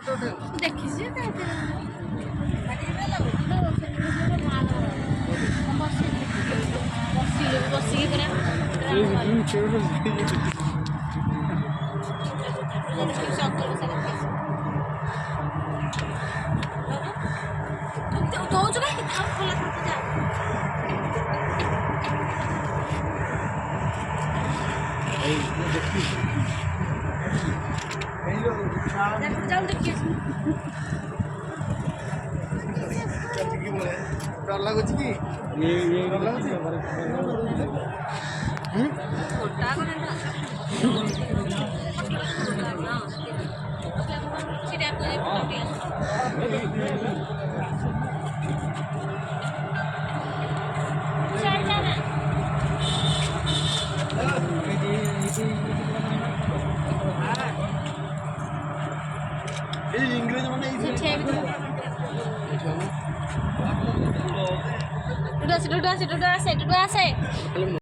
ଦେଖିଛି ବସିକି ପୁରା ଦଉଛୁ କାହିଁକି ଖୋଲା ଯା जाऊन देखिए डर लगुच कि ये डर लगुच छोटा कोन ना चिड़िया को एक फोटो भी चल जाना इंग्लिश माने Udah,